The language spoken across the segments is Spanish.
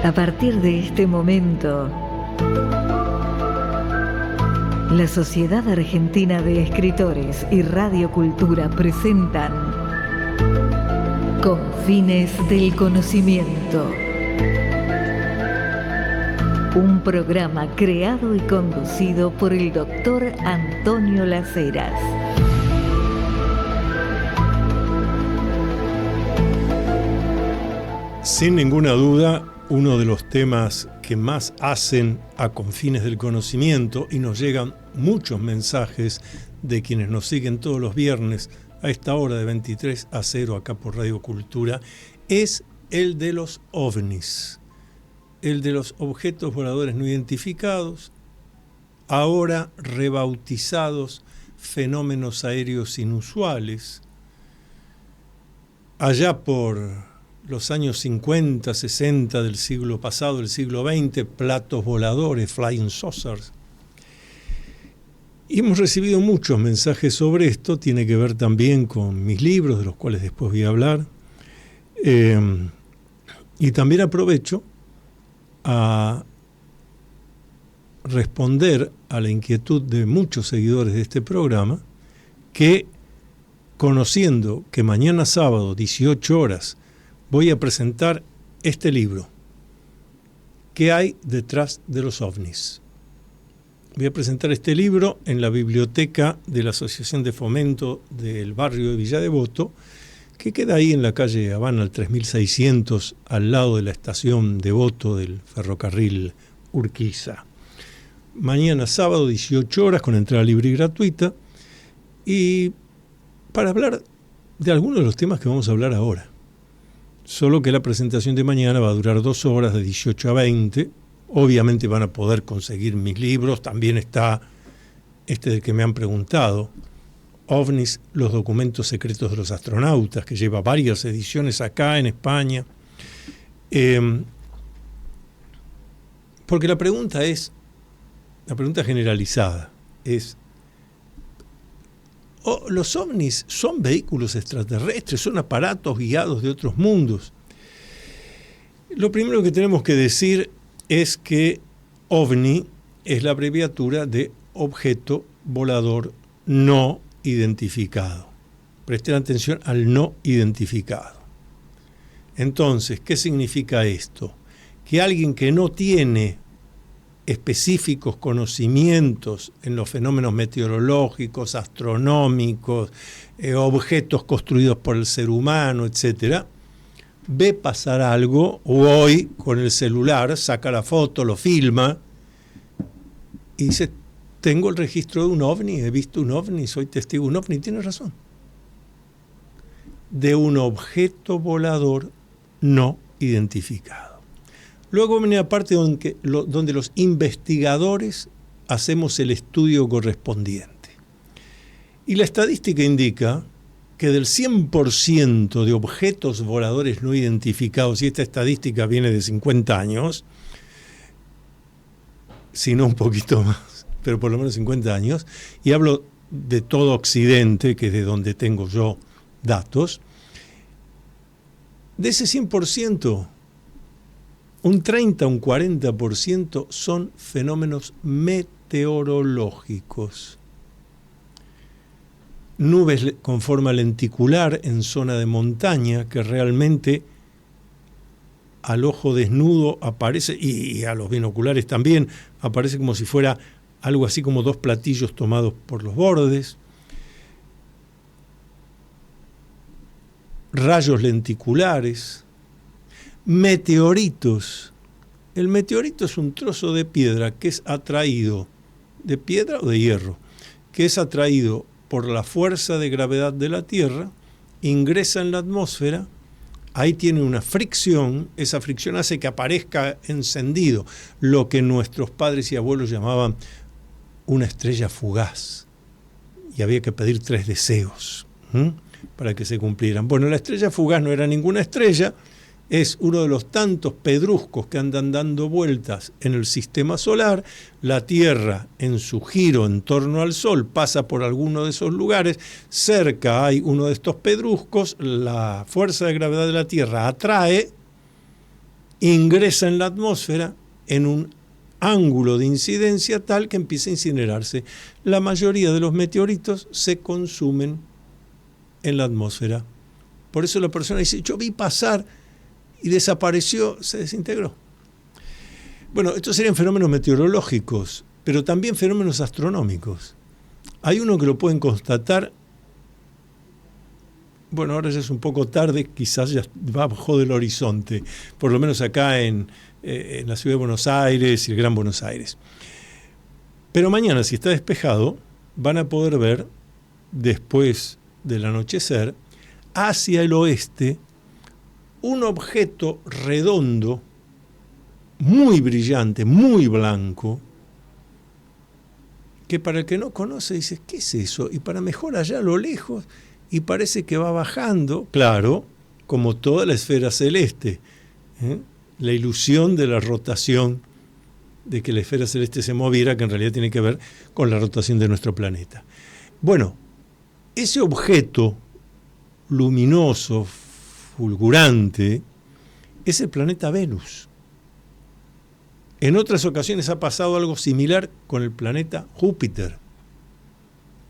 A partir de este momento, la Sociedad Argentina de Escritores y Radio Cultura presentan Confines del Conocimiento. Un programa creado y conducido por el doctor Antonio Las Heras. Sin ninguna duda, uno de los temas que más hacen a Confines del Conocimiento, y nos llegan muchos mensajes de quienes nos siguen todos los viernes a esta hora de 23 a 0 acá por Radio Cultura, es el de los ovnis, el de los objetos voladores no identificados, ahora rebautizados fenómenos aéreos inusuales. Allá por los años 50, 60 del siglo pasado, del siglo XX, platos voladores, flying saucers. Y hemos recibido muchos mensajes sobre esto, tiene que ver también con mis libros, de los cuales después voy a hablar. Y también aprovecho a responder a la inquietud de muchos seguidores de este programa, que conociendo que mañana sábado, 18 horas, voy a presentar este libro, ¿Qué hay detrás de los ovnis? Voy a presentar este libro en la biblioteca de la Asociación de Fomento del barrio de Villa Devoto, que queda ahí en la calle Habana, al 3600, al lado de la estación Devoto del ferrocarril Urquiza. Mañana sábado, 18 horas, con entrada libre y gratuita, y para hablar de algunos de los temas que vamos a hablar ahora. Solo que la presentación de mañana va a durar 2 horas, de 18 a 20. Obviamente van a poder conseguir mis libros. También está este del que me han preguntado, OVNIs, los documentos secretos de los astronautas, que lleva varias ediciones acá en España. Porque la pregunta generalizada es, ¿los ovnis son vehículos extraterrestres? ¿Son aparatos guiados de otros mundos? Lo primero que tenemos que decir es que OVNI es la abreviatura de objeto volador no identificado. Presten atención al no identificado. Entonces, ¿qué significa esto? Que alguien que no tiene específicos conocimientos en los fenómenos meteorológicos, astronómicos, objetos construidos por el ser humano, etcétera, ve pasar algo, o hoy con el celular saca la foto, lo filma y dice, tengo el registro de un ovni, he visto un ovni, soy testigo de un ovni. Tiene razón. De un objeto volador no identificado. Luego viene la parte donde los investigadores hacemos el estudio correspondiente. Y la estadística indica que del 100% de objetos voladores no identificados, y esta estadística viene de 50 años, si no un poquito más, pero por lo menos 50 años, y hablo de todo Occidente, que es de donde tengo yo datos, de ese 100%, un 30, un 40% son fenómenos meteorológicos. Nubes con forma lenticular en zona de montaña que realmente al ojo desnudo aparece, y a los binoculares también, aparece como si fuera algo así como 2 platillos tomados por los bordes. Rayos lenticulares. Meteoritos. El meteorito es un trozo de piedra que es atraído, de piedra o de hierro, que es atraído por la fuerza de gravedad de la Tierra, ingresa en la atmósfera, ahí tiene una fricción, esa fricción hace que aparezca encendido, lo que nuestros padres y abuelos llamaban una estrella fugaz, y había que pedir 3 deseos para que se cumplieran. Bueno, la estrella fugaz no era ninguna estrella, es uno de los tantos pedruscos que andan dando vueltas en el sistema solar. La Tierra, en su giro en torno al Sol, pasa por alguno de esos lugares. Cerca hay uno de estos pedruscos, la fuerza de gravedad de la Tierra atrae ingresa en la atmósfera en un ángulo de incidencia tal que empieza a incinerarse. La mayoría de los meteoritos se consumen en la atmósfera. Por eso la persona dice, yo vi pasar y desapareció, se desintegró. Bueno, estos serían fenómenos meteorológicos, pero también fenómenos astronómicos. Hay uno que lo pueden constatar, bueno, ahora ya es un poco tarde, quizás ya va bajo del horizonte, por lo menos acá en la ciudad de Buenos Aires y el Gran Buenos Aires. Pero mañana, si está despejado, van a poder ver, después del anochecer, hacia el oeste, un objeto redondo, muy brillante, muy blanco, que para el que no conoce dice, ¿qué es eso? Y para mejor allá a lo lejos, y parece que va bajando, claro, como toda la esfera celeste, la ilusión de la rotación, de que la esfera celeste se moviera, que en realidad tiene que ver con la rotación de nuestro planeta. Bueno, ese objeto luminoso, fulgurante, es el planeta Venus. En otras ocasiones ha pasado algo similar con el planeta Júpiter,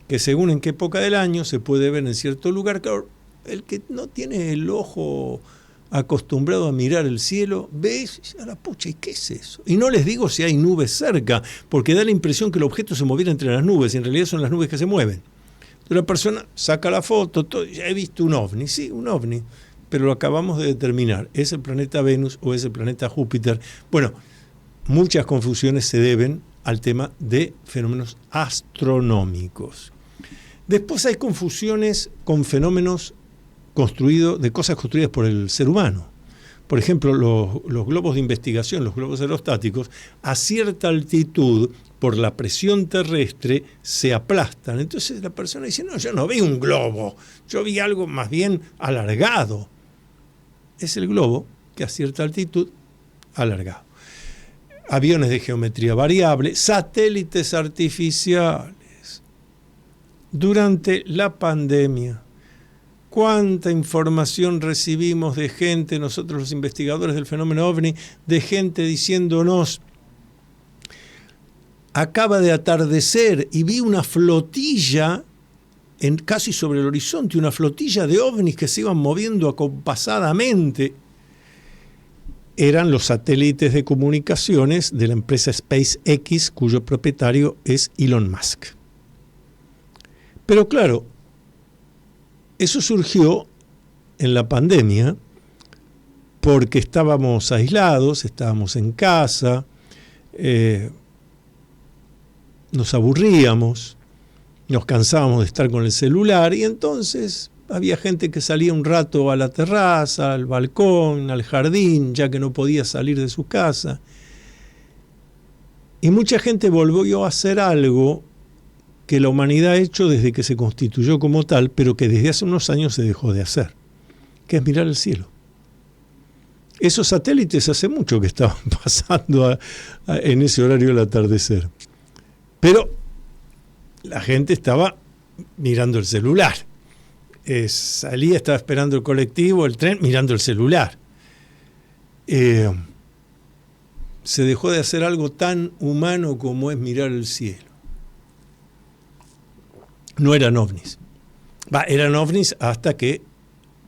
que según en qué época del año se puede ver en cierto lugar. Claro, el que no tiene el ojo acostumbrado a mirar el cielo, ve a la pucha, ¿y qué es eso? Y no les digo si hay nubes cerca, porque da la impresión que el objeto se moviera entre las nubes, y en realidad son las nubes que se mueven. Entonces la persona saca la foto, ya he visto un ovni, sí, un ovni, pero lo acabamos de determinar, ¿es el planeta Venus o es el planeta Júpiter? Bueno, muchas confusiones se deben al tema de fenómenos astronómicos. Después hay confusiones con fenómenos de cosas construidas por el ser humano. Por ejemplo, los globos de investigación, los globos aerostáticos, a cierta altitud, por la presión terrestre, se aplastan. Entonces la persona dice, no, yo no vi un globo, yo vi algo más bien alargado. Es el globo que a cierta altitud ha alargado. Aviones de geometría variable, satélites artificiales. Durante la pandemia, ¿cuánta información recibimos de gente, nosotros los investigadores del fenómeno OVNI, de gente diciéndonos, acaba de atardecer y vi una flotilla casi sobre el horizonte, una flotilla de ovnis que se iban moviendo acompasadamente? Eran los satélites de comunicaciones de la empresa SpaceX, cuyo propietario es Elon Musk. Pero claro, eso surgió en la pandemia porque estábamos aislados, estábamos en casa, nos aburríamos, nos cansábamos de estar con el celular y entonces había gente que salía un rato a la terraza, al balcón, al jardín, ya que no podía salir de su casa. Y mucha gente volvió a hacer algo que la humanidad ha hecho desde que se constituyó como tal, pero que desde hace unos años se dejó de hacer, que es mirar el cielo. Esos satélites hace mucho que estaban pasando en ese horario del atardecer. Pero la gente estaba mirando el celular. Salía, estaba esperando el colectivo, el tren, mirando el celular. Se dejó de hacer algo tan humano como es mirar el cielo. No eran ovnis. Eran ovnis hasta que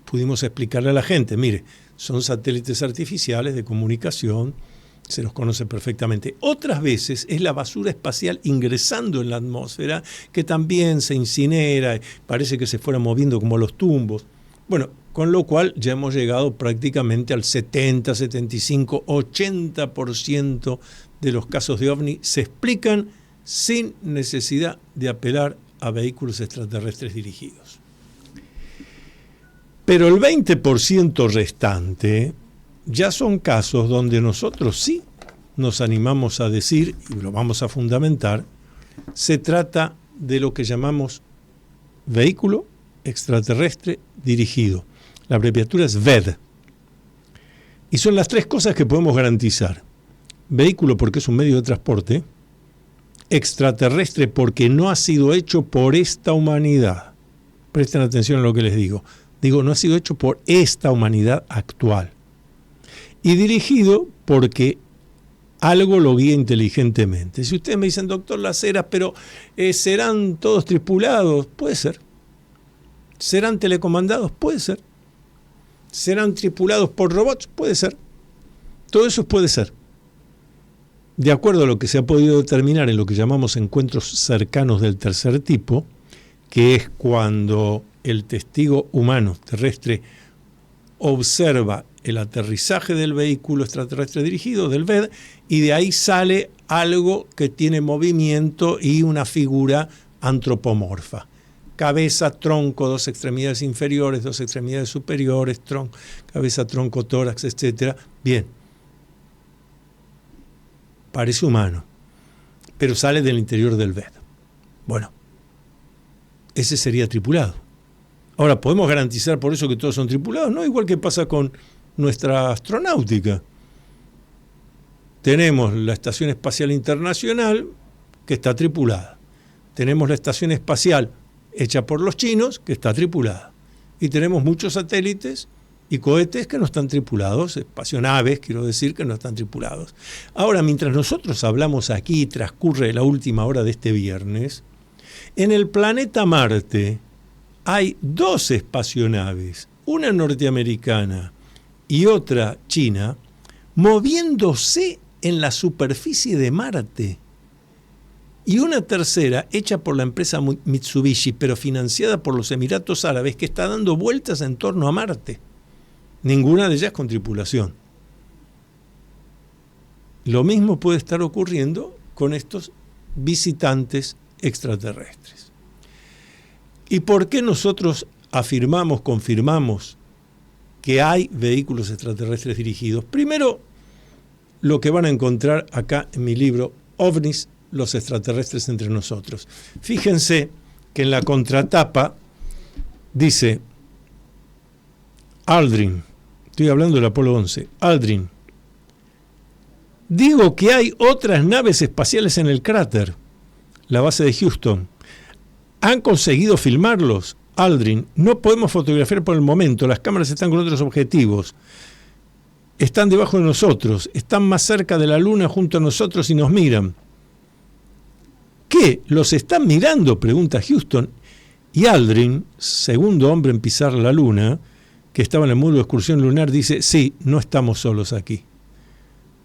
pudimos explicarle a la gente, mire, son satélites artificiales de comunicación, se los conoce perfectamente. Otras veces es la basura espacial ingresando en la atmósfera, que también se incinera, parece que se fuera moviendo como los tumbos. Bueno, con lo cual ya hemos llegado prácticamente al 70, 75, 80% de los casos de ovni se explican sin necesidad de apelar a vehículos extraterrestres dirigidos. Pero el 20% restante ya son casos donde nosotros sí nos animamos a decir, y lo vamos a fundamentar, se trata de lo que llamamos vehículo extraterrestre dirigido. La abreviatura es VED. Y son las tres cosas que podemos garantizar. Vehículo porque es un medio de transporte, extraterrestre porque no ha sido hecho por esta humanidad. Presten atención a lo que les digo. Digo, no ha sido hecho por esta humanidad actual. y dirigido porque algo lo guía inteligentemente. Si ustedes me dicen, doctor Las Heras, pero ¿serán todos tripulados? Puede ser. ¿Serán telecomandados? Puede ser. ¿Serán tripulados por robots? Puede ser. Todo eso puede ser. De acuerdo a lo que se ha podido determinar en lo que llamamos encuentros cercanos del tercer tipo, que es cuando el testigo humano terrestre observa el aterrizaje del vehículo extraterrestre dirigido, del VED, y de ahí sale algo que tiene movimiento y una figura antropomorfa. Cabeza, tronco, dos extremidades inferiores, dos extremidades superiores, cabeza, tronco, tórax, etc. Bien. Parece humano, pero sale del interior del VED. Bueno, ese sería tripulado. Ahora, ¿podemos garantizar por eso que todos son tripulados? No, igual que pasa con nuestra astronáutica. Tenemos la Estación Espacial Internacional, que está tripulada. Tenemos la Estación Espacial hecha por los chinos, que está tripulada. Y tenemos muchos satélites y cohetes que no están tripulados, espacionaves, quiero decir, que no están tripulados. Ahora, mientras nosotros hablamos aquí y transcurre la última hora de este viernes, en el planeta Marte hay 2 espacionaves, una norteamericana y otra china, moviéndose en la superficie de Marte. Y una tercera, hecha por la empresa Mitsubishi, pero financiada por los Emiratos Árabes, que está dando vueltas en torno a Marte. Ninguna de ellas con tripulación. Lo mismo puede estar ocurriendo con estos visitantes extraterrestres. ¿Y por qué nosotros afirmamos, confirmamos que hay vehículos extraterrestres dirigidos? Primero, lo que van a encontrar acá en mi libro, OVNIs, los extraterrestres entre nosotros. Fíjense que en la contratapa dice Aldrin, estoy hablando del Apolo 11, Aldrin, digo que hay otras naves espaciales en el cráter, la base de Houston. ¿Han conseguido filmarlos? Aldrin, no podemos fotografiar por el momento, las cámaras están con otros objetivos. Están debajo de nosotros, están más cerca de la Luna junto a nosotros y nos miran. ¿Qué? ¿Los están mirando?, pregunta Houston. Y Aldrin, segundo hombre en pisar la Luna, que estaba en el módulo de excursión lunar, dice, sí, no estamos solos aquí.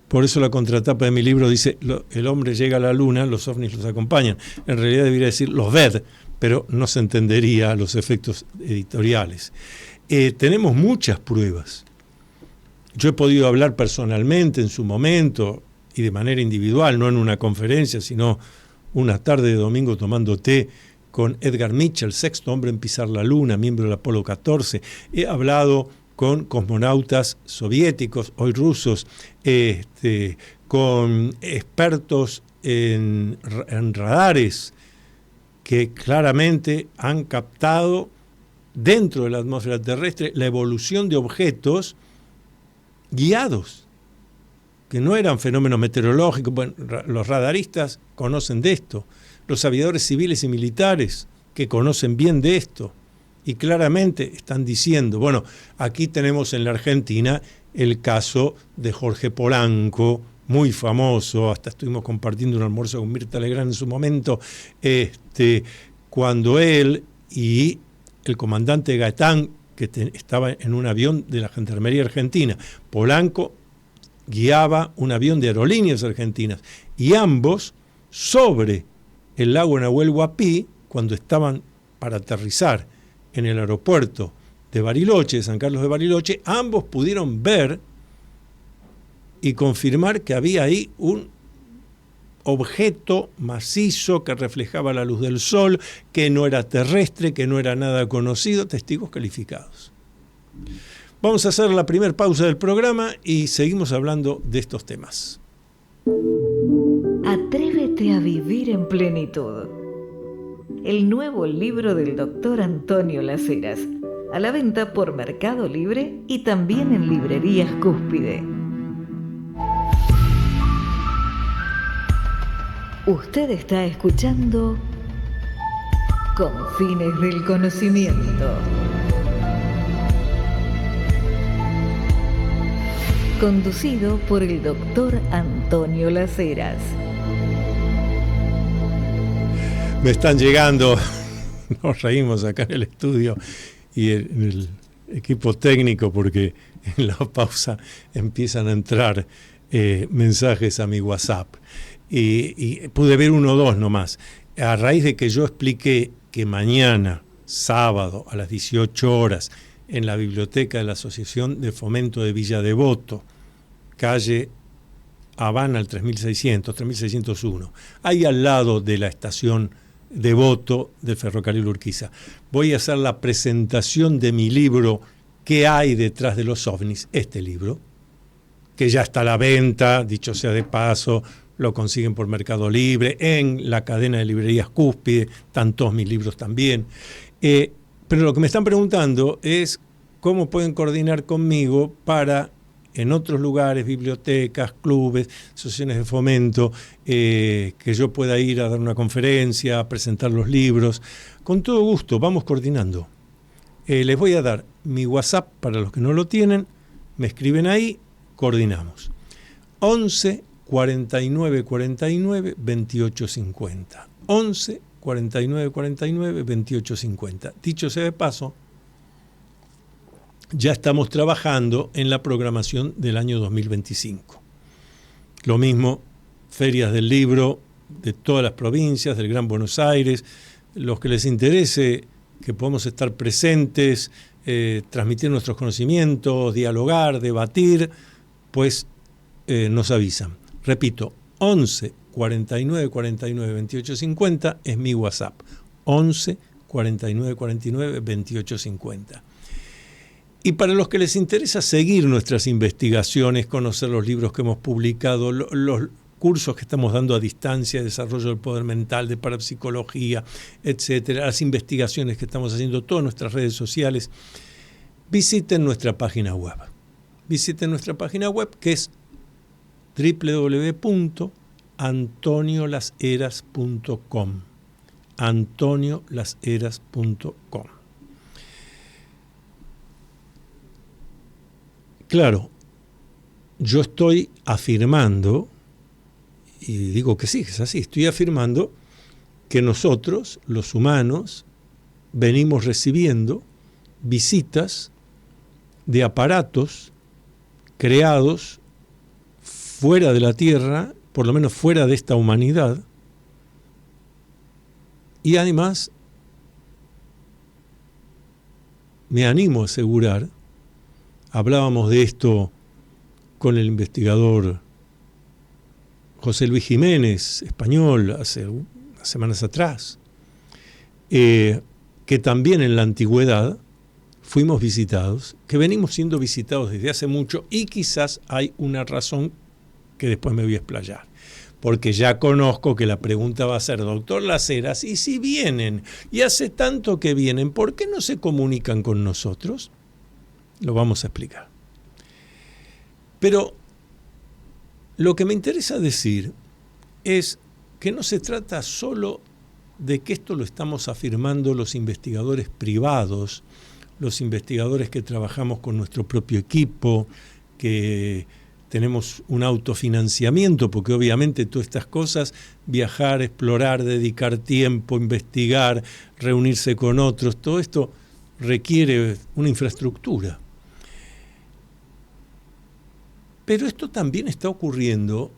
Por eso la contratapa de mi libro dice, el hombre llega a la Luna, los ovnis los acompañan. En realidad debería decir los VED, pero no se entendería a los efectos editoriales. Tenemos muchas pruebas. Yo he podido hablar personalmente en su momento y de manera individual, no en una conferencia, sino una tarde de domingo tomando té con Edgar Mitchell, sexto hombre en pisar la Luna, miembro del Apolo 14. He hablado con cosmonautas soviéticos, hoy rusos, con expertos en radares que claramente han captado dentro de la atmósfera terrestre la evolución de objetos guiados, que no eran fenómenos meteorológicos. Bueno, los radaristas conocen de esto, los aviadores civiles y militares que conocen bien de esto, y claramente están diciendo, bueno, aquí tenemos en la Argentina el caso de Jorge Polanco, muy famoso, hasta estuvimos compartiendo un almuerzo con Mirta Legrand en su momento, cuando él y el comandante Gaetán, que estaba en un avión de la Gendarmería Argentina, Polanco guiaba un avión de Aerolíneas Argentinas, y ambos sobre el lago Nahuel Huapi, cuando estaban para aterrizar en el aeropuerto de Bariloche, de San Carlos de Bariloche, ambos pudieron ver y confirmar que había ahí un objeto macizo que reflejaba la luz del sol, que no era terrestre, que no era nada conocido, testigos calificados. Vamos a hacer la primera pausa del programa y seguimos hablando de estos temas. Atrévete a vivir en plenitud. El nuevo libro del doctor Antonio Las Heras, a la venta por Mercado Libre y también en librerías Cúspide. Usted está escuchando Confines del Conocimiento. conducido por el doctor Antonio Las Heras. Me están llegando, nos reímos acá en el estudio y en el equipo técnico porque en la pausa empiezan a entrar mensajes a mi WhatsApp y pude ver 1 o 2 nomás. A raíz de que yo expliqué que mañana, sábado, a las 18 horas, en la biblioteca de la Asociación de Fomento de Villa Devoto, calle Habana al 3601, ahí al lado de la estación Devoto del ferrocarril Urquiza, voy a hacer la presentación de mi libro ¿Qué hay detrás de los ovnis? Este libro, que ya está a la venta, dicho sea de paso, lo consiguen por Mercado Libre, en la cadena de librerías Cúspide, están todos mis libros también. Pero lo que me están preguntando es cómo pueden coordinar conmigo para, en otros lugares, bibliotecas, clubes, asociaciones de fomento, que yo pueda ir a dar una conferencia, a presentar los libros. Con todo gusto, vamos coordinando. Les voy a dar mi WhatsApp para los que no lo tienen, me escriben ahí, coordinamos. 11 49 49 28 50. 11 49 49 28 50. Dicho sea de paso, ya estamos trabajando en la programación del año 2025. Lo mismo, ferias del libro de todas las provincias, del Gran Buenos Aires, los que les interese que podamos estar presentes, transmitir nuestros conocimientos, dialogar, debatir, pues nos avisan. Repito, 11 49 49 28 50 es mi WhatsApp. 11 49 49 28 50. Y para los que les interesa seguir nuestras investigaciones, conocer los libros que hemos publicado, los cursos que estamos dando a distancia, de desarrollo del poder mental, de parapsicología, etcétera, las investigaciones que estamos haciendo, todas nuestras redes sociales, visiten nuestra página web. Visiten nuestra página web que es www.antoniolaseras.com. antoniolaseras.com. Claro, yo estoy afirmando, y digo que sí, es así, estoy afirmando que nosotros, los humanos, venimos recibiendo visitas de aparatos creados fuera de la Tierra, por lo menos fuera de esta humanidad, y además me animo a asegurar, hablábamos de esto con el investigador José Luis Jiménez, español, hace unas semanas atrás, que también en la antigüedad fuimos visitados, que venimos siendo visitados desde hace mucho, y quizás hay una razón que después me voy a explayar. Porque ya conozco que la pregunta va a ser, doctor Las Heras, y si vienen, y hace tanto que vienen, ¿por qué no se comunican con nosotros? Lo vamos a explicar. Pero lo que me interesa decir es que no se trata solo de que esto lo estamos afirmando los investigadores privados, los investigadores que trabajamos con nuestro propio equipo, que tenemos un autofinanciamiento, porque obviamente todas estas cosas, viajar, explorar, dedicar tiempo, investigar, reunirse con otros, todo esto requiere una infraestructura. Pero esto también está ocurriendo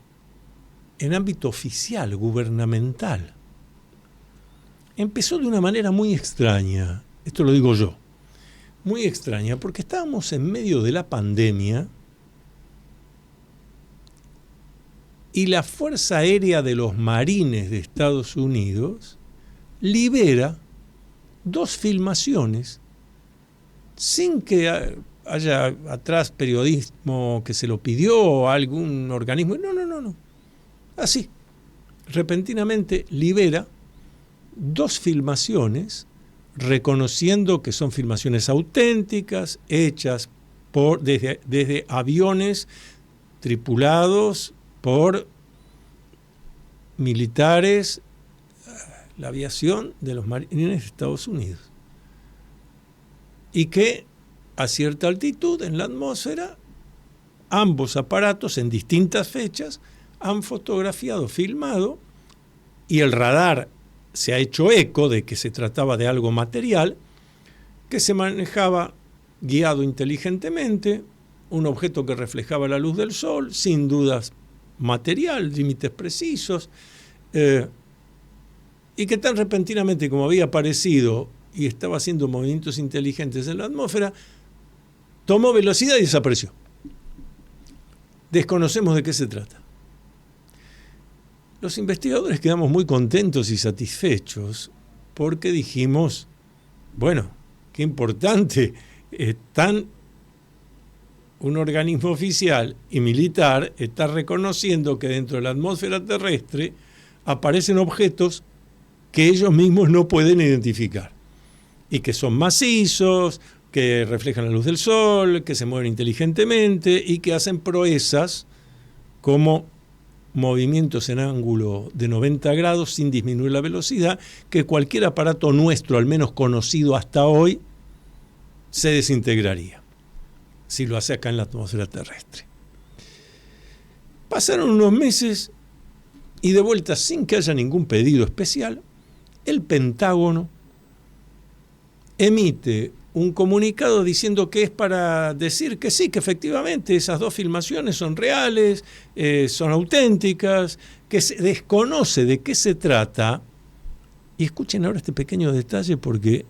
en ámbito oficial, gubernamental. Empezó de una manera muy extraña, esto lo digo yo, muy extraña, porque estábamos en medio de la pandemia y la Fuerza Aérea de los Marines de Estados Unidos libera 2 filmaciones sin que haya atrás periodismo que se lo pidió o algún organismo. No. Así, repentinamente libera 2 filmaciones reconociendo que son filmaciones auténticas, hechas desde aviones tripulados por militares, la aviación de los marines de Estados Unidos. Y que a cierta altitud en la atmósfera ambos aparatos en distintas fechas han fotografiado, filmado, y el radar se ha hecho eco de que se trataba de algo material que se manejaba guiado inteligentemente, un objeto que reflejaba la luz del sol, sin dudas material, límites precisos, y que tan repentinamente como había aparecido y estaba haciendo movimientos inteligentes en la atmósfera, tomó velocidad y desapareció. Desconocemos de qué se trata. Los investigadores quedamos muy contentos y satisfechos porque dijimos, bueno, qué importante, un organismo oficial y militar está reconociendo que dentro de la atmósfera terrestre aparecen objetos que ellos mismos no pueden identificar y que son macizos, que reflejan la luz del sol, que se mueven inteligentemente y que hacen proezas como movimientos en ángulo de 90 grados sin disminuir la velocidad, que cualquier aparato nuestro, al menos conocido hasta hoy, se desintegraría si lo hace acá en la atmósfera terrestre. Pasaron unos meses y de vuelta, sin que haya ningún pedido especial, el Pentágono emite un comunicado diciendo que es para decir que sí, que efectivamente esas dos filmaciones son reales, son auténticas, que se desconoce de qué se trata. Y escuchen ahora este pequeño detalle porque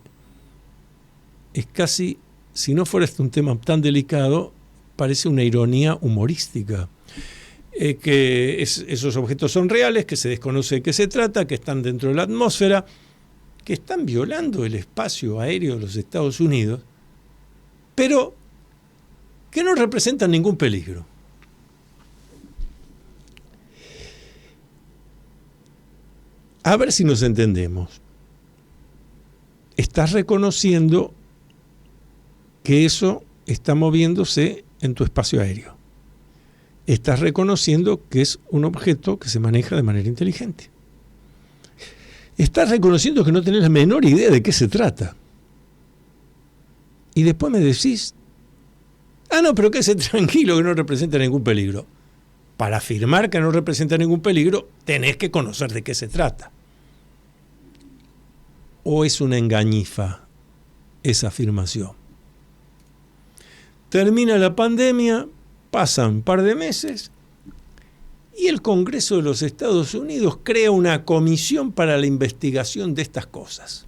es casi, si no fuera este un tema tan delicado, parece una ironía humorística. Que esos objetos son reales, que se desconoce de qué se trata, que están dentro de la atmósfera, que están violando el espacio aéreo de los Estados Unidos, pero que no representan ningún peligro. A ver si nos entendemos. Estás reconociendo que eso está moviéndose en tu espacio aéreo. Estás reconociendo que es un objeto que se maneja de manera inteligente. Estás reconociendo que no tenés la menor idea de qué se trata. Y después me decís, no, pero quédese tranquilo que no representa ningún peligro. Para afirmar que no representa ningún peligro, tenés que conocer de qué se trata. ¿O es una engañifa esa afirmación? Termina la pandemia, pasan un par de meses, y el Congreso de los Estados Unidos crea una comisión para la investigación de estas cosas.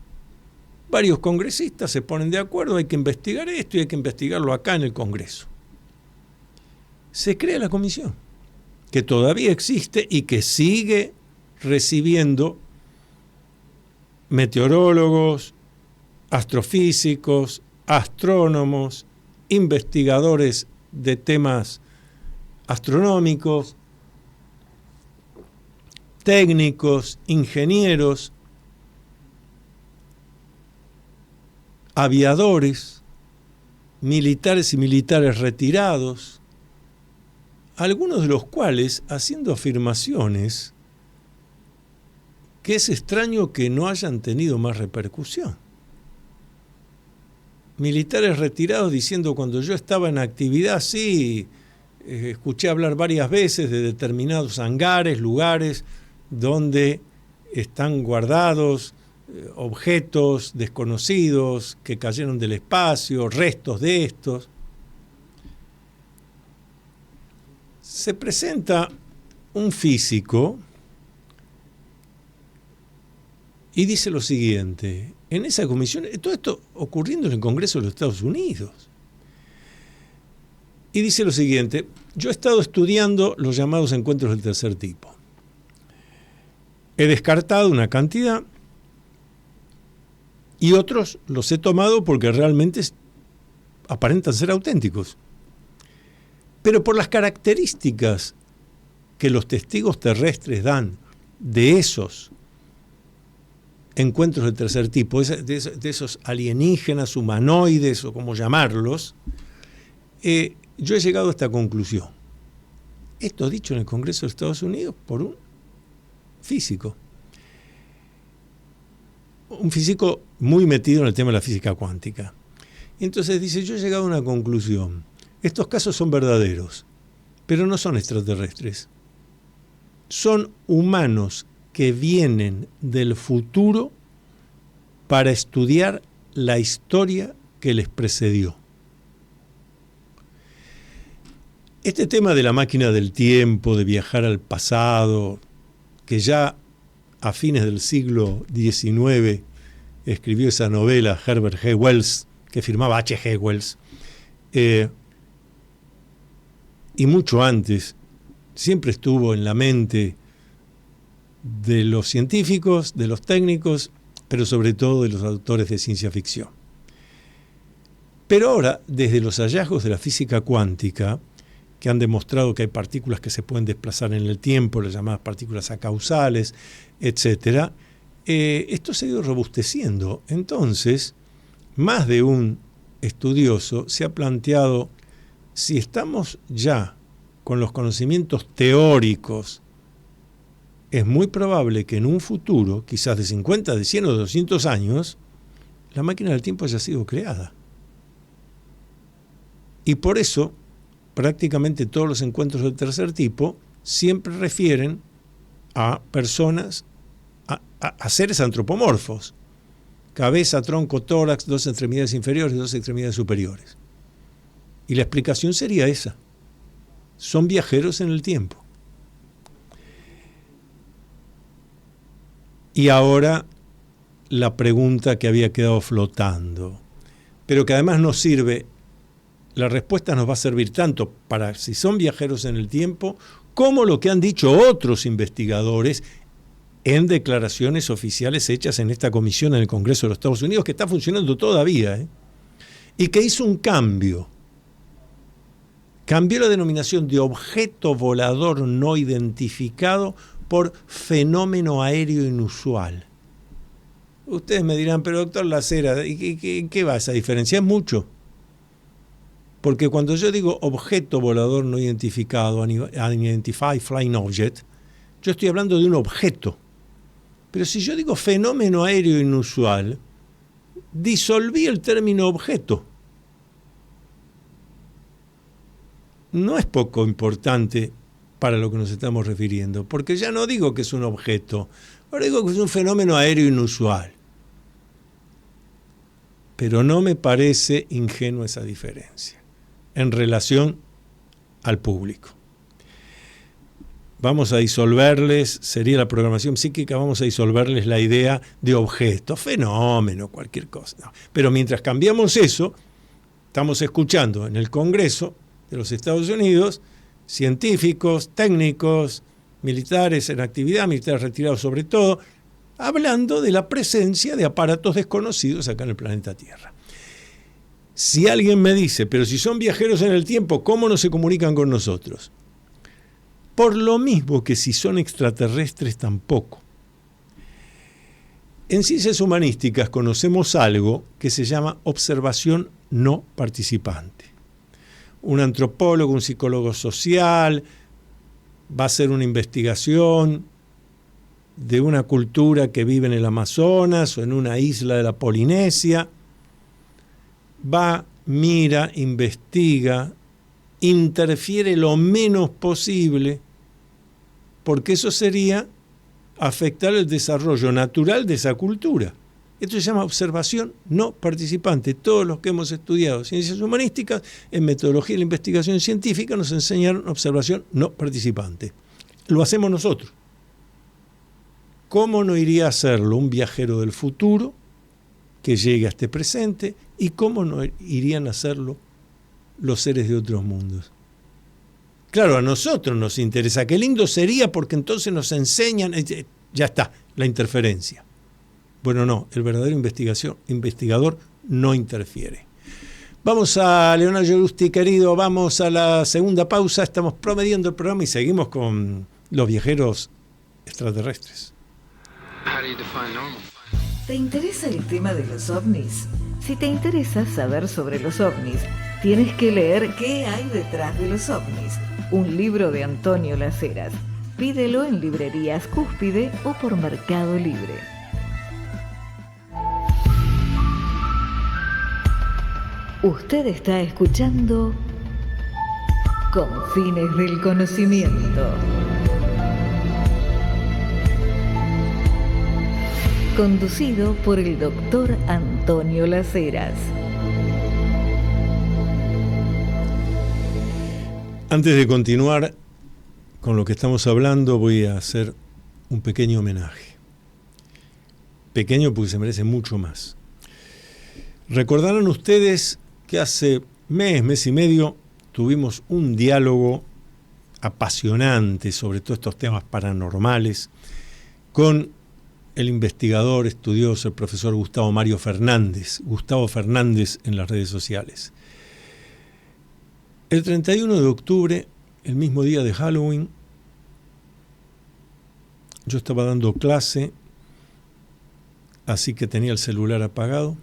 Varios congresistas se ponen de acuerdo, hay que investigar esto y hay que investigarlo acá en el Congreso. Se crea la comisión, que todavía existe y que sigue recibiendo meteorólogos, astrofísicos, astrónomos, investigadores de temas astronómicos, técnicos, ingenieros, aviadores, militares y militares retirados, algunos de los cuales haciendo afirmaciones que es extraño que no hayan tenido más repercusión. Militares retirados diciendo, cuando yo estaba en actividad, sí, escuché hablar varias veces de determinados hangares, lugares donde están guardados objetos desconocidos que cayeron del espacio, restos de estos. Se presenta un físico y dice lo siguiente, en esa comisión, todo esto ocurriendo en el Congreso de los Estados Unidos, y dice lo siguiente, yo he estado estudiando los llamados encuentros del tercer tipo. He descartado una cantidad y otros los he tomado porque realmente aparentan ser auténticos. Pero por las características que los testigos terrestres dan de esos encuentros del tercer tipo, de esos alienígenas, humanoides o como llamarlos, yo he llegado a esta conclusión. Esto dicho en el Congreso de Estados Unidos por un físico. Un físico muy metido en el tema de la física cuántica. Y entonces dice, yo he llegado a una conclusión. Estos casos son verdaderos. pero no son extraterrestres. Son humanos que vienen del futuro para estudiar la historia que les precedió. Este tema de la máquina del tiempo, de viajar al pasado, que ya a fines del siglo XIX escribió esa novela Herbert G. Wells, que firmaba H.G. Wells, y mucho antes, siempre estuvo en la mente de los científicos, de los técnicos, pero sobre todo de los autores de ciencia ficción. Pero ahora, desde los hallazgos de la física cuántica, que han demostrado que hay partículas que se pueden desplazar en el tiempo, las llamadas partículas acausales, etc., esto se ha ido robusteciendo. Entonces, más de un estudioso se ha planteado, si estamos ya con los conocimientos teóricos, es muy probable que en un futuro, quizás de 50, de 100 o de 200 años, la máquina del tiempo haya sido creada. Y por eso, prácticamente todos los encuentros del tercer tipo siempre refieren a personas, a seres antropomorfos. Cabeza, tronco, tórax, 2 extremidades inferiores y 2 extremidades superiores. Y la explicación sería esa. Son viajeros en el tiempo. Y ahora la pregunta que había quedado flotando, pero que además nos sirve, la respuesta nos va a servir tanto para si son viajeros en el tiempo, como lo que han dicho otros investigadores en declaraciones oficiales hechas en esta comisión en el Congreso de los Estados Unidos, que está funcionando todavía, y que hizo un cambio. Cambió la denominación de objeto volador no identificado por fenómeno aéreo inusual. Ustedes me dirán, pero doctor Lacera, ¿qué va esa diferencia? Es mucho. Porque cuando yo digo objeto volador no identificado, unidentified flying object, yo estoy hablando de un objeto. Pero si yo digo fenómeno aéreo inusual, disolví el término objeto. No es poco importante para lo que nos estamos refiriendo, porque ya no digo que es un objeto, ahora digo que es un fenómeno aéreo inusual. Pero no me parece ingenua esa diferencia en relación al público. Vamos a disolverles, sería la programación psíquica, vamos a disolverles la idea de objeto, fenómeno, cualquier cosa. No. Pero mientras cambiamos eso, estamos escuchando en el Congreso de los Estados Unidos científicos, técnicos, militares en actividad, militares retirados sobre todo, hablando de la presencia de aparatos desconocidos acá en el planeta Tierra. Si alguien me dice, pero si son viajeros en el tiempo, ¿cómo no se comunican con nosotros? Por lo mismo que si son extraterrestres tampoco. En ciencias humanísticas conocemos algo que se llama observación no participante. Un antropólogo, un psicólogo social, va a hacer una investigación de una cultura que vive en el Amazonas o en una isla de la Polinesia, va, mira, investiga, interfiere lo menos posible, porque eso sería afectar el desarrollo natural de esa cultura. Esto se llama observación no participante. Todos los que hemos estudiado ciencias humanísticas, en metodología de la investigación científica, nos enseñaron observación no participante. Lo hacemos nosotros. ¿Cómo no iría a hacerlo un viajero del futuro que llegue a este presente? ¿Y cómo no irían a hacerlo los seres de otros mundos? Claro, a nosotros nos interesa. Qué lindo sería porque entonces nos enseñan, ya está, la interferencia. Bueno, no, el verdadero investigador no interfiere. Vamos a Leonardo Giusti, querido, vamos a la segunda pausa. Estamos promediando el programa y seguimos con los viajeros extraterrestres. ¿Te interesa el tema de los ovnis? Si te interesa saber sobre los ovnis, tienes que leer ¿Qué hay detrás de los ovnis? Un libro de Antonio Laceras. Pídelo en librerías Cúspide o por Mercado Libre. Usted está escuchando Confines del conocimiento. Conducido por el doctor Antonio Las Heras. Antes de continuar con lo que estamos hablando, voy a hacer un pequeño homenaje. Pequeño porque se merece mucho más. Recordarán ustedes que hace mes y medio, tuvimos un diálogo apasionante sobre todos estos temas paranormales con el investigador, estudioso, el profesor Gustavo Mario Fernández, Gustavo Fernández en las redes sociales. El 31 de octubre, el mismo día de Halloween, yo estaba dando clase, así que tenía el celular apagado.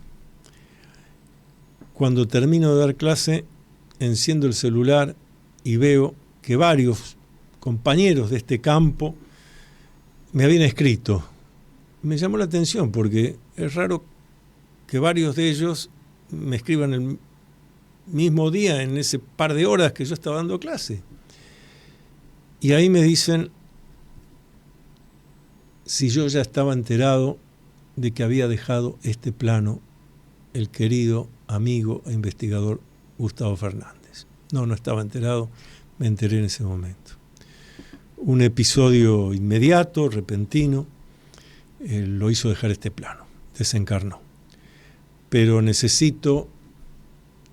Cuando termino de dar clase, enciendo el celular y veo que varios compañeros de este campo me habían escrito. Me llamó la atención porque es raro que varios de ellos me escriban el mismo día, en ese par de horas que yo estaba dando clase. Y ahí me dicen si yo ya estaba enterado de que había dejado este plano el querido amigo e investigador Gustavo Fernández. No estaba enterado, me enteré en ese momento. Un episodio inmediato, repentino, lo hizo dejar este plano, desencarnó. Pero necesito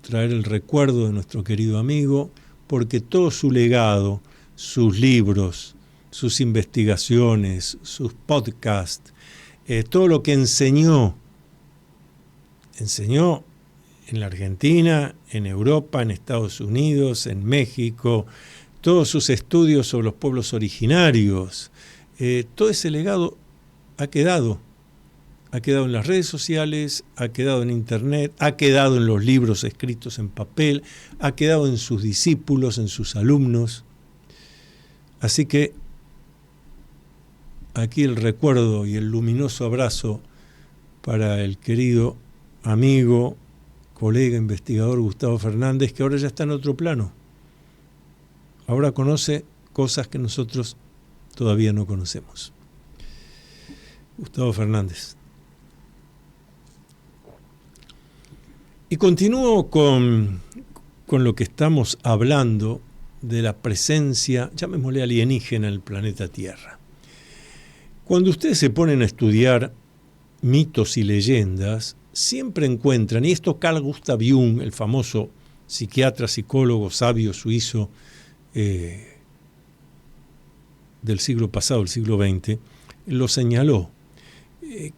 traer el recuerdo de nuestro querido amigo, porque todo su legado, sus libros, sus investigaciones, sus podcasts, todo lo que enseñó en la Argentina, en Europa, en Estados Unidos, en México, todos sus estudios sobre los pueblos originarios, todo ese legado ha quedado en las redes sociales, ha quedado en internet, ha quedado en los libros escritos en papel, ha quedado en sus discípulos, en sus alumnos. Así que aquí el recuerdo y el luminoso abrazo para el querido amigo, colega, investigador Gustavo Fernández, que ahora ya está en otro plano. Ahora conoce cosas que nosotros todavía no conocemos. Gustavo Fernández. Y continúo con lo que estamos hablando de la presencia, llamémosle alienígena, en el planeta Tierra. Cuando ustedes se ponen a estudiar mitos y leyendas, siempre encuentran, y esto Carl Gustav Jung, el famoso psiquiatra, psicólogo, sabio suizo del siglo pasado, el siglo XX, lo señaló,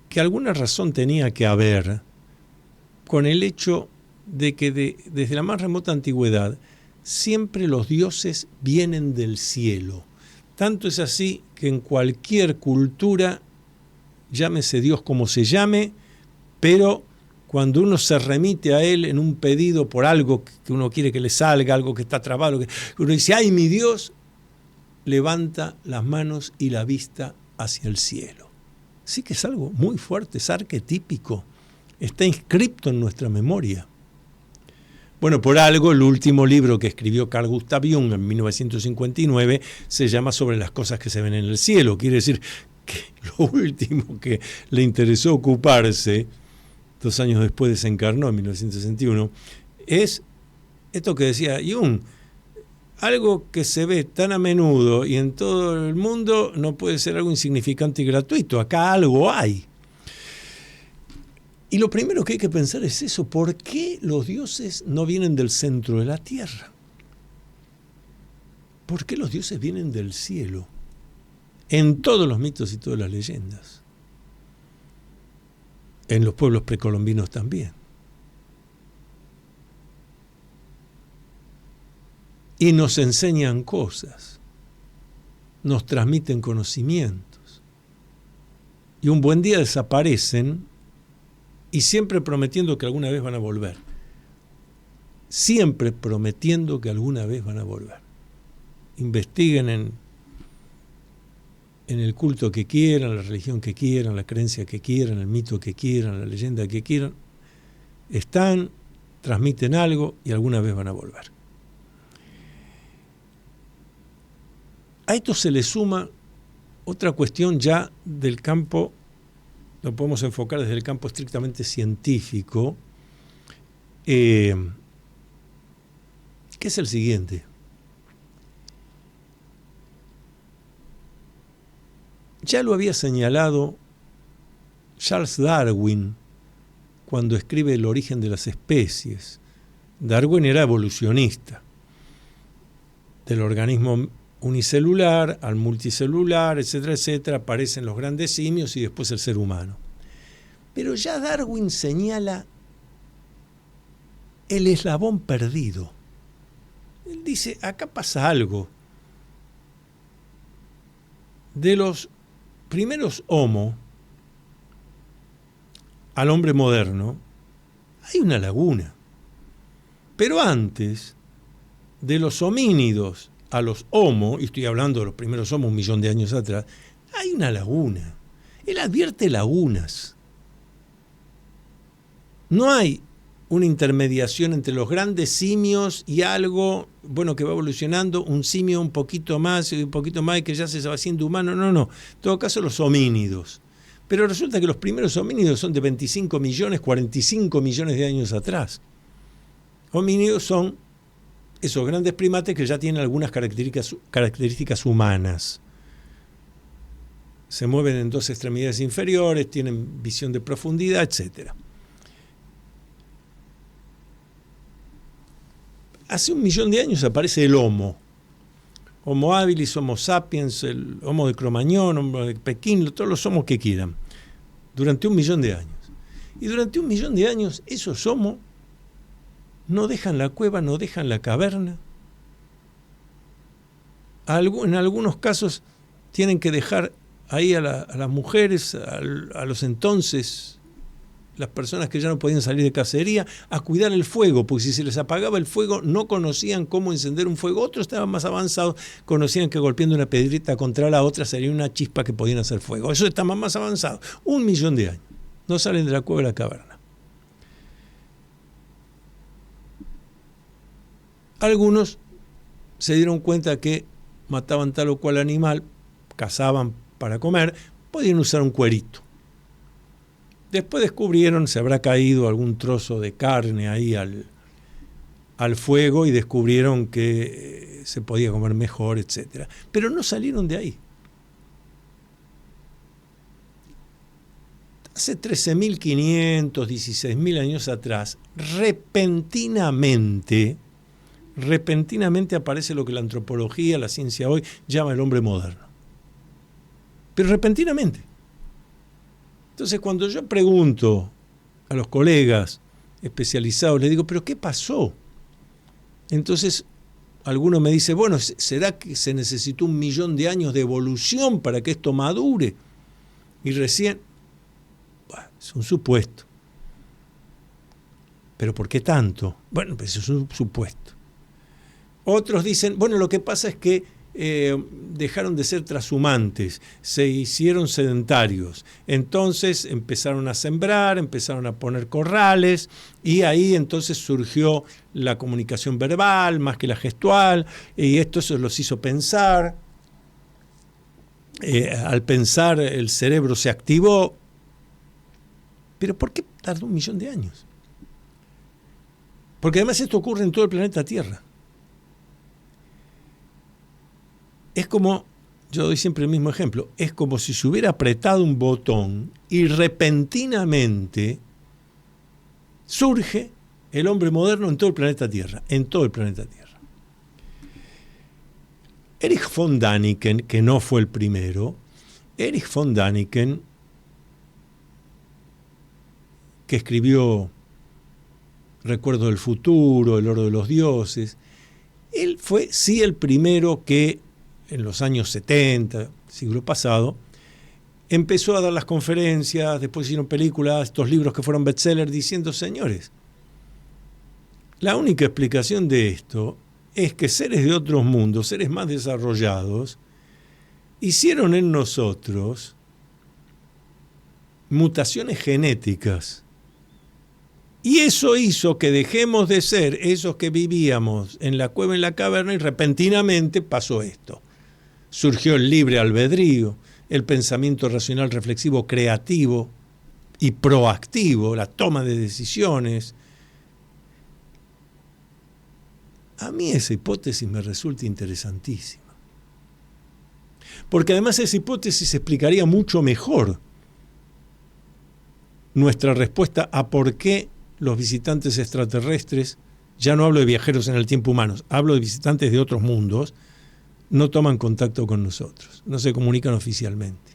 que alguna razón tenía que haber con el hecho de que desde la más remota antigüedad siempre los dioses vienen del cielo. Tanto es así que en cualquier cultura, llámese Dios como se llame, pero cuando uno se remite a él en un pedido por algo que uno quiere que le salga, algo que está trabado, que uno dice, ¡ay, mi Dios!, levanta las manos y la vista hacia el cielo. Sí que es algo muy fuerte, es arquetípico, está inscripto en nuestra memoria. Bueno, por algo el último libro que escribió Carl Gustav Jung en 1959 se llama Sobre las cosas que se ven en el cielo. Quiere decir que lo último que le interesó ocuparse, 2 años después desencarnó en 1961, es esto que decía Jung. Algo que se ve tan a menudo y en todo el mundo no puede ser algo insignificante y gratuito. Acá algo hay. Y lo primero que hay que pensar es eso. ¿Por qué los dioses no vienen del centro de la tierra? ¿Por qué los dioses vienen del cielo? En todos los mitos y todas las leyendas. En los pueblos precolombinos también. Y nos enseñan cosas, nos transmiten conocimientos. Y un buen día desaparecen y siempre prometiendo que alguna vez van a volver. Siempre prometiendo que alguna vez van a volver. Investiguen en el culto que quieran, la religión que quieran, la creencia que quieran, el mito que quieran, la leyenda que quieran. Están, transmiten algo y alguna vez van a volver. A esto se le suma otra cuestión ya del campo, lo podemos enfocar desde el campo estrictamente científico, que es el siguiente. Ya lo había señalado Charles Darwin cuando escribe El origen de las especies. Darwin era evolucionista. Del organismo unicelular al multicelular, etcétera, etcétera, aparecen los grandes simios y después el ser humano. Pero ya Darwin señala el eslabón perdido. Él dice, acá pasa algo. De los primeros Homo al hombre moderno, hay una laguna. Pero antes, de los homínidos a los Homo, y estoy hablando de los primeros Homo 1 millón de años atrás, hay una laguna. Él advierte lagunas. No hay una intermediación entre los grandes simios y algo, bueno, que va evolucionando, un simio un poquito más y que ya se va haciendo humano. No. En todo caso, los homínidos. Pero resulta que los primeros homínidos son de 25 millones, 45 millones de años atrás. Homínidos son esos grandes primates que ya tienen algunas características humanas. Se mueven en 2 extremidades inferiores, tienen visión de profundidad, etc. Hace 1 millón de años aparece el Homo. Homo habilis, Homo sapiens, el Homo de Cromañón, Homo de Pekín, todos los Homos que quieran. Durante 1 millón de años. Y durante 1 millón de años esos Homo no dejan la cueva, no dejan la caverna. En algunos casos tienen que dejar ahí a las mujeres, a los entonces, las personas que ya no podían salir de cacería, a cuidar el fuego, porque si se les apagaba el fuego no conocían cómo encender un fuego. Otros estaban más avanzados, conocían que golpeando una piedrita contra la otra sería una chispa que podían hacer fuego. Eso está más avanzado. 1 millón de años. No salen de la cueva de la caverna. Algunos se dieron cuenta que mataban tal o cual animal, cazaban para comer, podían usar un cuerito. Después descubrieron, se habrá caído algún trozo de carne ahí al fuego y descubrieron que se podía comer mejor, etc. Pero no salieron de ahí. Hace 13.500, 16.000 años atrás, repentinamente aparece lo que la antropología, la ciencia hoy, llama el hombre moderno. Pero repentinamente. Entonces, cuando yo pregunto a los colegas especializados, les digo, ¿pero qué pasó? Entonces, alguno me dice, bueno, ¿será que se necesitó 1 millón de años de evolución para que esto madure? Y recién, bueno, es un supuesto. ¿Pero por qué tanto? Bueno, pues es un supuesto. Otros dicen, bueno, lo que pasa es que dejaron de ser trashumantes, se hicieron sedentarios, entonces empezaron a sembrar, empezaron a poner corrales y ahí entonces surgió la comunicación verbal más que la gestual y esto se los hizo pensar. Al pensar el cerebro se activó. ¿Pero por qué tardó 1 millón de años? Porque además esto ocurre en todo el planeta Tierra. Es como, yo doy siempre el mismo ejemplo, es como si se hubiera apretado un botón y repentinamente surge el hombre moderno en todo el planeta Tierra, Erich von Däniken, que no fue el primero, Erich von Däniken, que escribió Recuerdo del futuro, El oro de los dioses, él fue sí el primero que en los años 70, siglo pasado, empezó a dar las conferencias, después hicieron películas, estos libros que fueron bestsellers, diciendo, señores, la única explicación de esto es que seres de otros mundos, seres más desarrollados, hicieron en nosotros mutaciones genéticas. Y eso hizo que dejemos de ser esos que vivíamos en la cueva, en la caverna, y repentinamente pasó esto. surgió el libre albedrío, el pensamiento racional reflexivo creativo y proactivo, la toma de decisiones. A mí esa hipótesis me resulta interesantísima. Porque además esa hipótesis explicaría mucho mejor nuestra respuesta a por qué los visitantes extraterrestres, ya no hablo de viajeros en el tiempo humanos, hablo de visitantes de otros mundos, no toman contacto con nosotros, no se comunican oficialmente.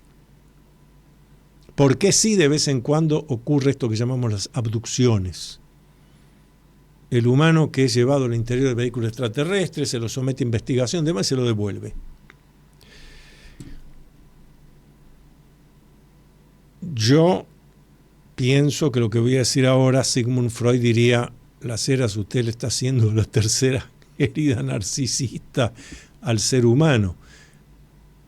¿Por qué sí de vez en cuando ocurre esto que llamamos las abducciones? El humano que es llevado al interior del vehículo extraterrestre, se lo somete a investigación, demás se lo devuelve. Yo pienso que lo que voy a decir ahora, Sigmund Freud diría, Las Heras, usted le está haciendo la tercera herida narcisista al ser humano.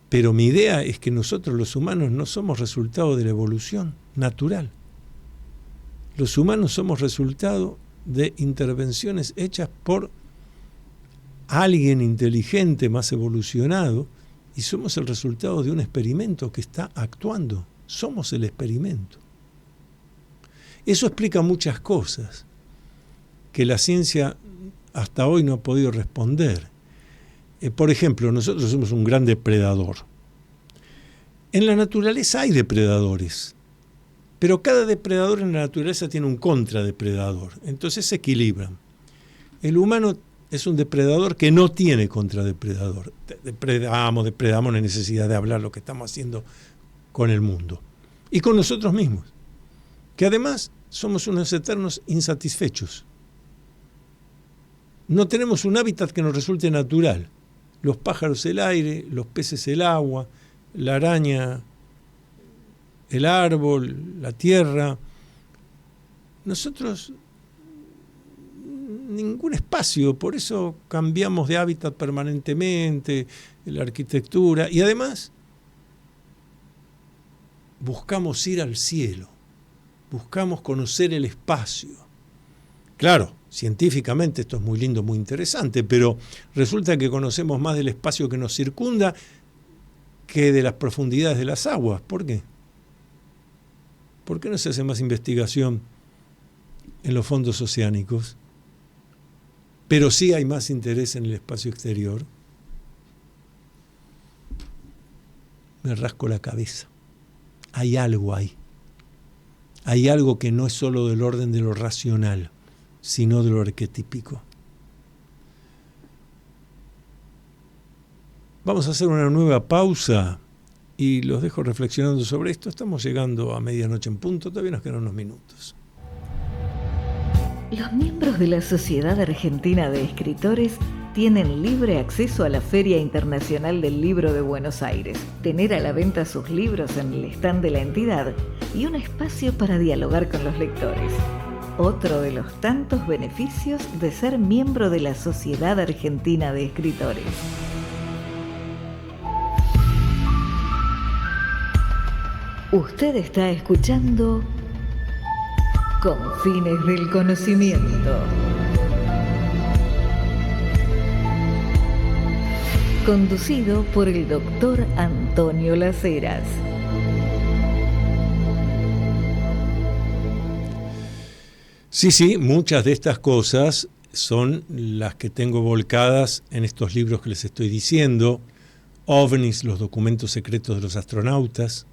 Pero mi idea es que nosotros los humanos no somos resultado de la evolución natural. Los humanos somos resultado de intervenciones hechas por alguien inteligente, más evolucionado, y somos el resultado de un experimento que está actuando. Somos el experimento. Eso explica muchas cosas que la ciencia hasta hoy no ha podido responder. Por ejemplo, nosotros somos un gran depredador. En la naturaleza hay depredadores, pero cada depredador en la naturaleza tiene un contradepredador, entonces se equilibran. El humano es un depredador que no tiene contradepredador. Depredamos, no hay necesidad de hablar lo que estamos haciendo con el mundo y con nosotros mismos, que además somos unos eternos insatisfechos. No tenemos un hábitat que nos resulte natural. Los pájaros el aire, los peces el agua, la araña el árbol, la tierra. Nosotros ningún espacio, por eso cambiamos de hábitat permanentemente, la arquitectura, y además buscamos ir al cielo, buscamos conocer el espacio. Claro, científicamente esto es muy lindo, muy interesante, pero resulta que conocemos más del espacio que nos circunda que de las profundidades de las aguas. ¿Por qué? ¿Por qué no se hace más investigación en los fondos oceánicos? Pero sí hay más interés en el espacio exterior. Me rasco la cabeza. Hay algo ahí. Hay algo que no es solo del orden de lo racional, sino de lo arquetípico. Vamos a hacer una nueva pausa y los dejo reflexionando sobre esto. Estamos llegando a medianoche en punto, todavía nos quedan unos minutos. Los miembros de la Sociedad Argentina de Escritores tienen libre acceso a la Feria Internacional del Libro de Buenos Aires, tener a la venta sus libros en el stand de la entidad y un espacio para dialogar con los lectores. Otro de los tantos beneficios de ser miembro de la Sociedad Argentina de Escritores. Usted está escuchando Confines del Conocimiento. Conducido por el doctor Antonio Las Heras. Sí, muchas de estas cosas son las que tengo volcadas en estos libros que les estoy diciendo. OVNIs, los documentos secretos de los astronautas.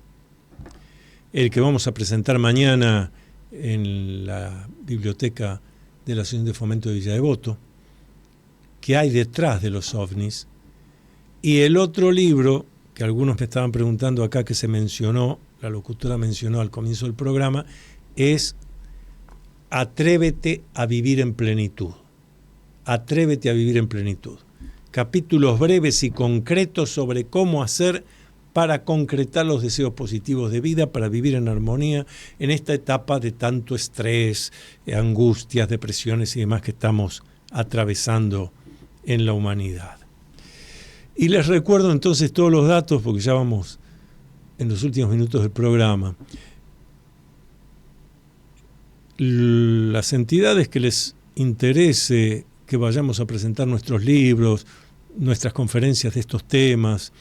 El que vamos a presentar mañana en la biblioteca de la Asociación de Fomento de Villa Devoto, que hay detrás de los ovnis, y el otro libro que algunos me estaban preguntando acá, que se mencionó, la locutora mencionó al comienzo del programa, es Atrévete a vivir en plenitud. Atrévete a vivir en plenitud. Capítulos breves y concretos sobre cómo hacer para concretar los deseos positivos de vida, para vivir en armonía en esta etapa de tanto estrés, angustias, depresiones y demás que estamos atravesando en la humanidad. Y les recuerdo entonces todos los datos, porque ya vamos en los últimos minutos del programa. Las entidades que les interese que vayamos a presentar nuestros libros, nuestras conferencias de estos temas,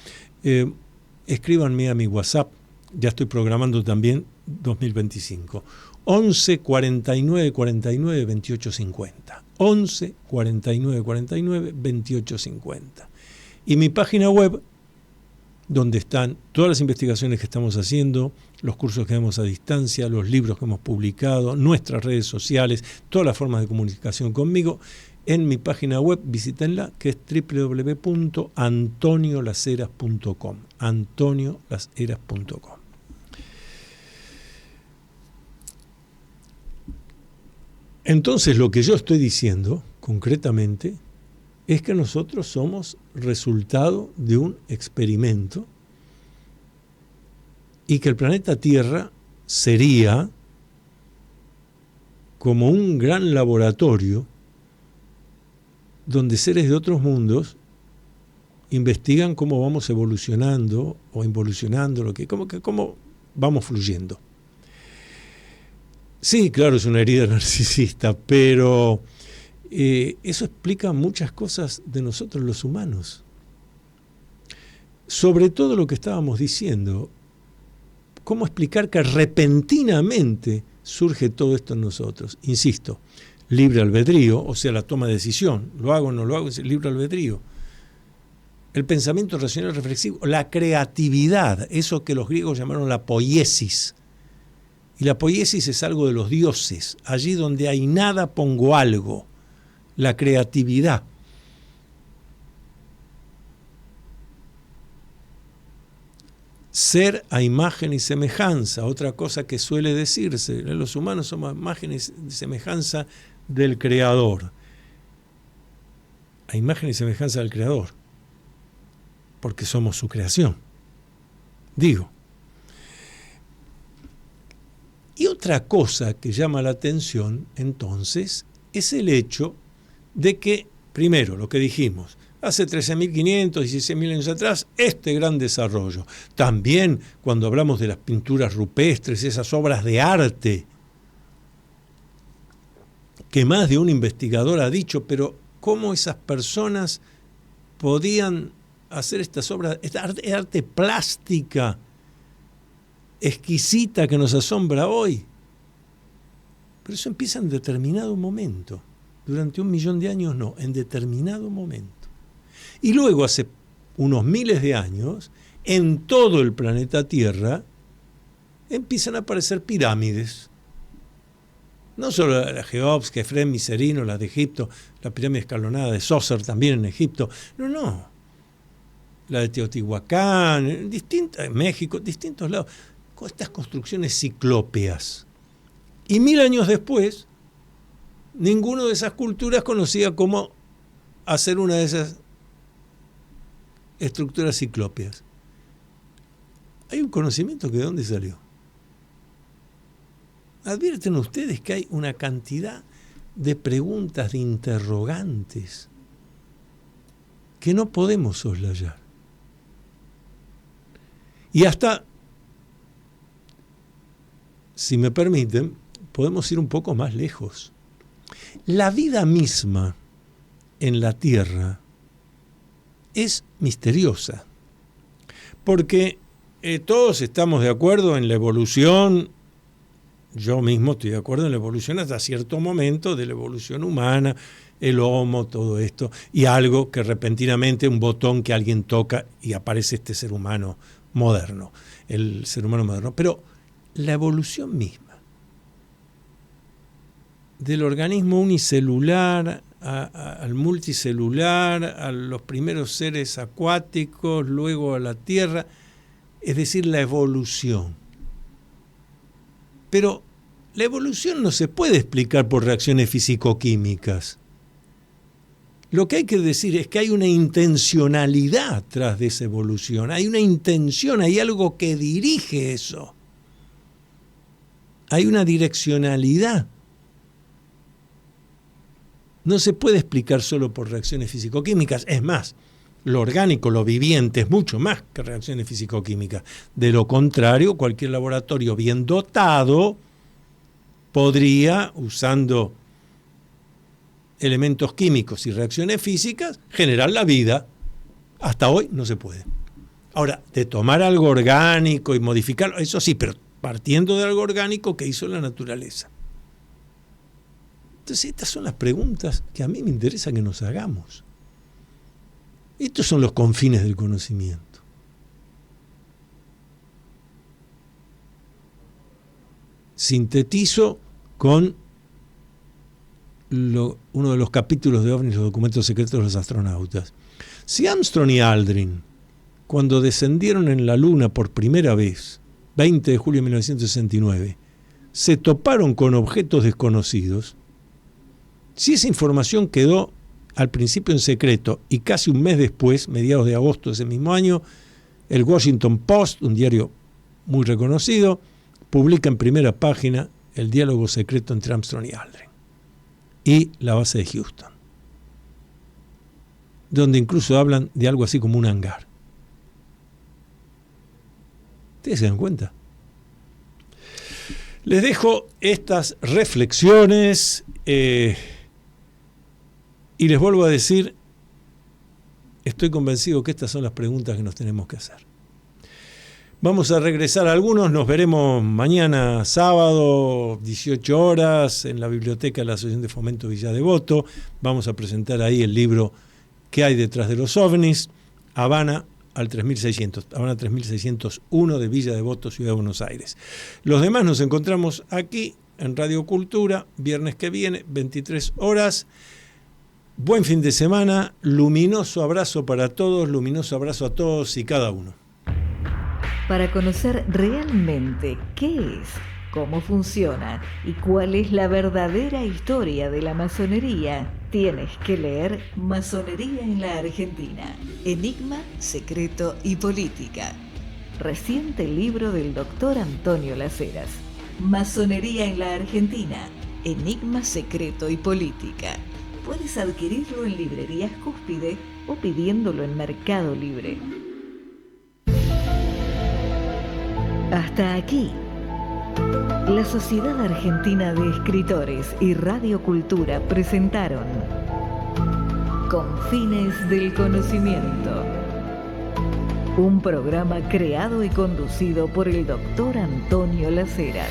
escríbanme a mi WhatsApp, ya estoy programando también 2025. 11 49 49 28 50. 11 49 49 28 50. Y mi página web, donde están todas las investigaciones que estamos haciendo, los cursos que damos a distancia, los libros que hemos publicado, nuestras redes sociales, todas las formas de comunicación conmigo. En mi página web, visítenla, que es www.antoniolaseras.com. antoniolaseras.com. Entonces, lo que yo estoy diciendo, concretamente, es que nosotros somos resultado de un experimento y que el planeta Tierra sería como un gran laboratorio donde seres de otros mundos investigan cómo vamos evolucionando o involucionando, cómo vamos fluyendo. Sí, claro, es una herida narcisista, pero eso explica muchas cosas de nosotros los humanos. Sobre todo lo que estábamos diciendo, cómo explicar que repentinamente surge todo esto en nosotros. Insisto, libre albedrío, o sea, la toma de decisión, lo hago o no lo hago, es libre albedrío. El pensamiento racional reflexivo, la creatividad, eso que los griegos llamaron la poiesis. Y la poiesis es algo de los dioses. Allí donde hay nada pongo algo. La creatividad. Ser a imagen y semejanza, otra cosa que suele decirse. Los humanos somos imagen y semejanza del Creador. A imagen y semejanza del Creador. Porque somos su creación. Digo. Y otra cosa que llama la atención, entonces, es el hecho de que, primero, lo que dijimos, hace 13.500, 16.000 años atrás, este gran desarrollo. También cuando hablamos de las pinturas rupestres, esas obras de arte, que más de un investigador ha dicho, pero ¿cómo esas personas podían hacer estas obras? Esta arte plástica, exquisita, que nos asombra hoy. Pero eso empieza en determinado momento. Durante 1.000.000 de años no, en determinado momento. Y luego, hace unos miles de años, en todo el planeta Tierra empiezan a aparecer pirámides. No solo la de Geops, Kefren, Miserino, la de Egipto, la pirámide escalonada de Zoser también en Egipto. No. La de Teotihuacán, en México, distintos lados. Con estas construcciones ciclópeas. Y 1.000 años después, ninguno de esas culturas conocía cómo hacer una de esas estructuras ciclópeas. Hay un conocimiento que ¿de dónde salió? Advierten ustedes que hay una cantidad de preguntas, de interrogantes, que no podemos soslayar. Y hasta, si me permiten, podemos ir un poco más lejos. La vida misma en la Tierra es misteriosa, porque todos estamos de acuerdo en la evolución. Yo mismo estoy de acuerdo en la evolución hasta cierto momento de la evolución humana, el Homo, todo esto, y algo que repentinamente, un botón que alguien toca y aparece este ser humano moderno, el ser humano moderno. Pero la evolución misma del organismo unicelular al multicelular, a los primeros seres acuáticos, luego a la Tierra, es decir, la evolución. Pero la evolución no se puede explicar por reacciones físico-químicas. Lo que hay que decir es que hay una intencionalidad tras de esa evolución, hay una intención, hay algo que dirige eso. Hay una direccionalidad. No se puede explicar solo por reacciones físico-químicas. Es más, lo orgánico, lo viviente, es mucho más que reacciones físico-químicas. De lo contrario, cualquier laboratorio bien dotado podría, usando elementos químicos y reacciones físicas, generar la vida. Hasta hoy no se puede. Ahora, de tomar algo orgánico y modificarlo, eso sí, pero partiendo de algo orgánico que hizo la naturaleza. Entonces, estas son las preguntas que a mí me interesa que nos hagamos. Estos son los confines del conocimiento. Sintetizo con uno de los capítulos de OVNI, los documentos secretos de los astronautas. Si Armstrong y Aldrin, cuando descendieron en la Luna por primera vez, 20 de julio de 1969, se toparon con objetos desconocidos, si esa información quedó al principio en secreto y casi un mes después, mediados de agosto de ese mismo año, el Washington Post, un diario muy reconocido, publica en primera página el diálogo secreto entre Armstrong y Aldrin y la base de Houston, donde incluso hablan de algo así como un hangar. ¿Ustedes se dan cuenta? Les dejo estas reflexiones y les vuelvo a decir, estoy convencido que estas son las preguntas que nos tenemos que hacer. Vamos a regresar a algunos, nos veremos mañana sábado, 18 horas, en la biblioteca de la Asociación de Fomento Villa Devoto. Vamos a presentar ahí el libro ¿Qué hay detrás de los ovnis? Habana al 3600, Habana 3601 de Villa Devoto, Ciudad de Buenos Aires. Los demás nos encontramos aquí en Radio Cultura, viernes que viene, 23 horas. Buen fin de semana, luminoso abrazo para todos, luminoso abrazo a todos y cada uno. Para conocer realmente qué es, cómo funciona y cuál es la verdadera historia de la masonería, tienes que leer Masonería en la Argentina, Enigma, Secreto y Política. Reciente libro del doctor Antonio Las Heras. Masonería en la Argentina, Enigma, Secreto y Política. Puedes adquirirlo en librerías Cúspide o pidiéndolo en Mercado Libre. Hasta aquí. La Sociedad Argentina de Escritores y Radio Cultura presentaron Confines del Conocimiento. Un programa creado y conducido por el doctor Antonio Las Heras.